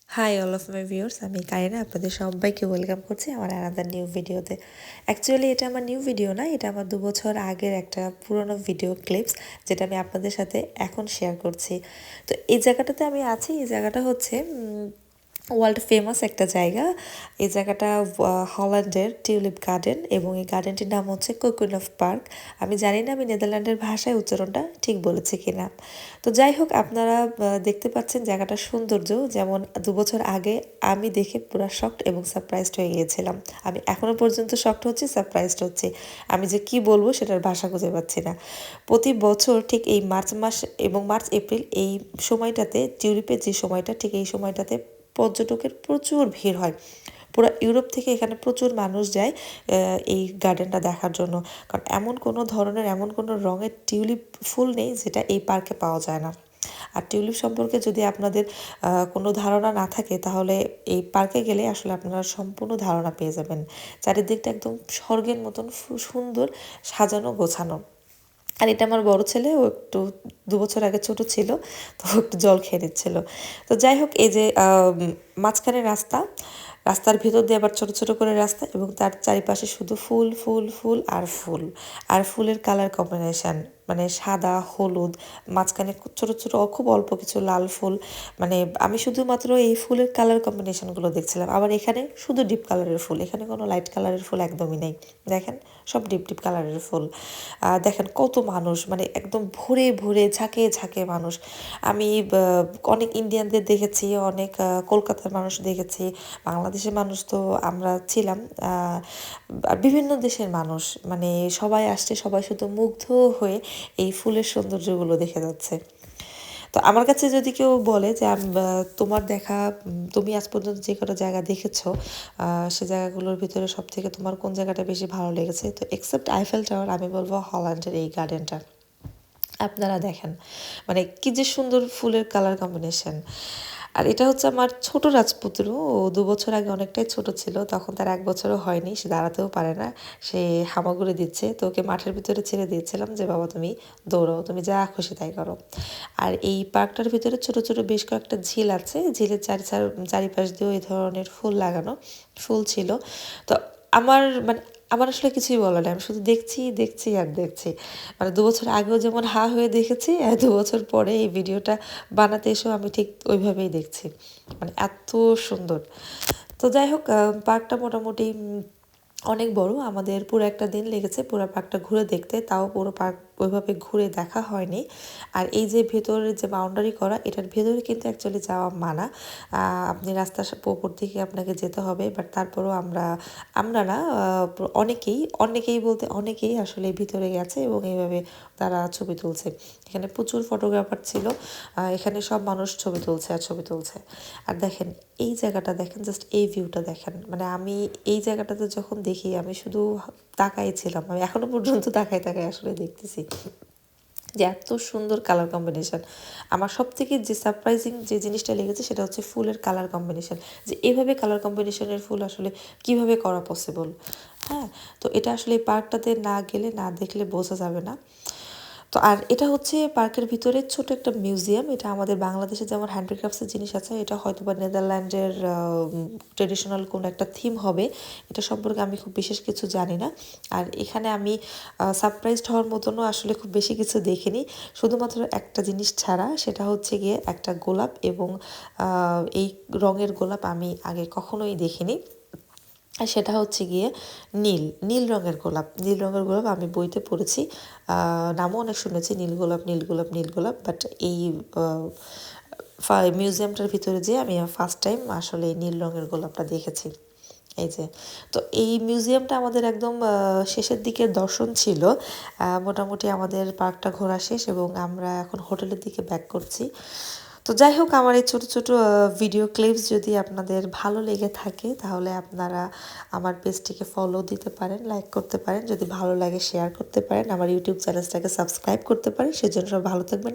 High all of my viewers, আমি কারিনা আপনাদের সবাইকে ওয়েলকাম করছি আমার আনাদার নিউ ভিডিওতে। অ্যাকচুয়ালি এটা আমার নিউ ভিডিও না, এটা আমার 2 বছর আগের একটা পুরনো ভিডিও ক্লিপস, যেটা আমি আপনাদের সাথে এখন শেয়ার করছি। তো এই জায়গাটাতে আমি আছি, এই জায়গাটা হচ্ছে ওয়ার্ল্ড ফেমাস একটা জায়গা। এই জায়গাটা হল্যান্ডের টিউলিপ গার্ডেন, এবং এই গার্ডেনটির নাম হচ্ছে কোকুনফ পার্ক। আমি জানি না আমি নেদারল্যান্ডের ভাষায় উচ্চারণটা ঠিক বলেছি কিনা। তো যাই হোক, আপনারা দেখতে পাচ্ছেন জায়গাটার সৌন্দর্য, যেমন 2 বছর আগে আমি দেখে পুরো শকড এবং সারপ্রাইজড হয়ে গিয়েছিলাম। আমি এখনও পর্যন্ত শকড হচ্ছি, সারপ্রাইজড হচ্ছি। আমি যে কি বলবো সেটার ভাষা খুঁজে পাচ্ছি না। প্রতি বছর ঠিক এই মার্চ মাস এবং মার্চ এপ্রিল এই সময়টাতে, টিউলিপের যে সময়টা, ঠিক এই সময়টাতে পর্যটকের প্রচুর ভিড় হয়। পুরো ইউরোপ থেকে এখানে প্রচুর মানুষ যায় এই গার্ডেনটা দেখার জন্য। কারণ এমন কোনো ধরনের, এমন কোনো রঙের টিউলিপ ফুল নেই যেটা এই পার্কে পাওয়া যায় না। আর টিউলিপ সম্পর্কে যদি আপনাদের কোনো ধারণা না থাকে, তাহলে এই পার্কে গেলে আসলে আপনারা সম্পূর্ণ ধারণা পেয়ে যাবেন। চারিদিকটা একদম স্বর্গের মতন সুন্দর সাজানো গোছানো। আর এটা আমার বড় ছেলে, ও একটু 2 বছর আগে ছোট ছিল, তো একটু জল খেয়ে নিচ্ছিল। তো যাই হোক, এই যে মাঝখানে রাস্তা, রাস্তার ভিতর দিয়ে আবার ছোট ছোট করে রাস্তা, এবং তার চারিপাশে শুধু ফুল ফুল ফুল আর ফুল। আর ফুলের কালার কম্বিনেশান, মানে সাদা, হলুদ, মাঝখানে ছোট ছোট খুব অল্প কিছু লাল ফুল। মানে আমি শুধুমাত্র এই ফুলের কালার কম্বিনেশনগুলো দেখছিলাম। আবার এখানে শুধু ডিপ কালারের ফুল, এখানে কোনো লাইট কালারের ফুল একদমই নেই। দেখেন, সব ডিপ ডিপ কালারের ফুল। দেখেন কত মানুষ, মানে একদম ভরে ভরে ঝাঁকে ঝাঁকে মানুষ। আমি অনেক ইন্ডিয়ানদের দেখেছি, অনেক কলকাতার মানুষ দেখেছি, বাংলাদেশের মানুষ তো আমরা ছিলাম, বিভিন্ন দেশের মানুষ, মানে সবাই আসছে, সবাই শুধু মুগ্ধ হয়ে এই ফুলের সৌন্দর্যগুলো দেখে যাচ্ছে। তো আমার কাছে যদি কেউ বলে যে তোমার দেখা, তুমি আজ পর্যন্ত যে কটা জায়গা দেখেছো, সে জায়গাগুলোর ভিতরে সব থেকে তোমার কোন জায়গাটা বেশি ভালো লেগেছে, তো এক্সেপ্ট আইফেল টাওয়ার, আমি বলবো হল্যান্ডের এই গার্ডেনটা। আপনারা দেখেন, মানে কি যে সুন্দর ফুলের কালার কম্বিনেশন। আর এটা হচ্ছে আমার ছোট রাজপুত্র, ও 2 বছর আগে অনেকটাই ছোট ছিল, তখন তার 1 বছরও হয়নি, সে দাঁড়াতেও পারে না, সে হামাগুড়ি দিচ্ছে। তো ওকে মাঠের ভিতরে ছেড়ে দিয়েছিলাম যে বাবা তুমি দৌড়াও, তুমি যা খুশি তাই করো। আর এই পার্কটার ভিতরে ছোট ছোট বেশ কয়েকটা ঝিল আছে, ঝিলের চারিপাশ দিয়েও এই ধরনের ফুল লাগানো, ফুল ছিল। তো আমার মানে আমার আসলে কিছুই বলার নেই, আমি শুধু দেখছি দেখছি আর দেখছি। মানে 2 বছর আগেও যেমন হা হয়ে দেখেছি, আর 2 বছর পরে এই ভিডিওটা বানাতে এসেও আমি ঠিক ওইভাবেই দেখছি। মানে এত সুন্দর। তো যাই হোক, পার্কটা মোটামুটি অনেক বড়, আমাদের পুরো একটা দিন লেগেছে পুরো পার্কটা ঘুরে দেখতে, তাও পুরো পার্ক ওইভাবে ঘুরে দেখা হয়নি। আর এই যে ভেতরের যে বাউন্ডারি করা, এটার ভেতরে কিন্তু অ্যাকচুয়ালি যাওয়া মানা। আপনি রাস্তার উপর দিকে আপনাকে যেতে হবে, বাট তারপরেও আমরা আমরা না অনেকেই অনেকেই বলতে অনেকেই আসলে ভিতরে গেছে এবং এইভাবে তারা ছবি তুলছে। এখানে প্রচুর ফটোগ্রাফার ছিল, এখানে সব মানুষ ছবি তুলছে আর ছবি তুলছে। আর দেখেন এই জায়গাটা, দেখেন জাস্ট এই ভিউটা দেখেন। মানে আমি এই জায়গাটাতে যখন দেখি, আমি শুধু তাকাই ছিলাম, আমি এখনো পর্যন্ত তাকাই তাকাই আসলে দেখতেছি যে এত সুন্দর কালার কম্বিনেশন। আমার সব থেকে যে সারপ্রাইজিং যে জিনিসটা লেগেছে সেটা হচ্ছে ফুলের কালার কম্বিনেশন, যে এভাবে কালার কম্বিনেশনের ফুল আসলে কিভাবে করা পসিবল। হ্যাঁ, তো এটা আসলে এই পার্কটাতে না গেলে, না দেখলে বোঝা যাবে না। তো আর এটা হচ্ছে পার্কের ভিতরে ছোট একটা মিউজিয়াম। এটা আমাদের বাংলাদেশে যেমন হ্যান্ডিক্রাফটসের জিনিস আছে, এটা হয়তো বা নেদারল্যান্ডের ট্রেডিশনাল কোনো একটা থিম হবে। এটা সম্পর্কে আমি খুব বিশেষ কিছু জানি না। আর এখানে আমি সারপ্রাইজড হওয়ার মতনও আসলে খুব বেশি কিছু দেখিনি, শুধুমাত্র একটা জিনিস ছাড়া, সেটা হচ্ছে গিয়ে একটা গোলাপ, এবং এই রঙের গোলাপ আমি আগে কখনোই দেখিনি। আর সেটা হচ্ছে গিয়ে নীল, নীল রঙের গোলাপ। নীল রঙের গোলাপ আমি বইতে পড়েছি, নামও অনেক শুনেছি, নীল গোলাপ নীল গোলাপ নীল গোলাপ, বাট এই মিউজিয়ামটার ভিতরে যেয়ে আমি ফার্স্ট টাইম আসলে এই নীল রঙের গোলাপটা দেখেছি। এই যে, তো এই মিউজিয়ামটা আমাদের একদম শেষের দিকে দর্শন ছিল। মোটামুটি আমাদের পার্কটা ঘোরা শেষ এবং আমরা এখন হোটেলের দিকে ব্যাক করছি। তো যাই হোক, আমার এই ছোটো ছোটো ভিডিও ক্লিপস যদি আপনাদের ভালো লেগে থাকে, তাহলে আপনারা আমার পেজটিকে ফলো দিতে পারেন, লাইক করতে পারেন, যদি ভালো লাগে শেয়ার করতে পারেন, আমার ইউটিউব চ্যানেলটাকে সাবস্ক্রাইব করতে পারেন। সেজন্য সব ভালো থাকবেন।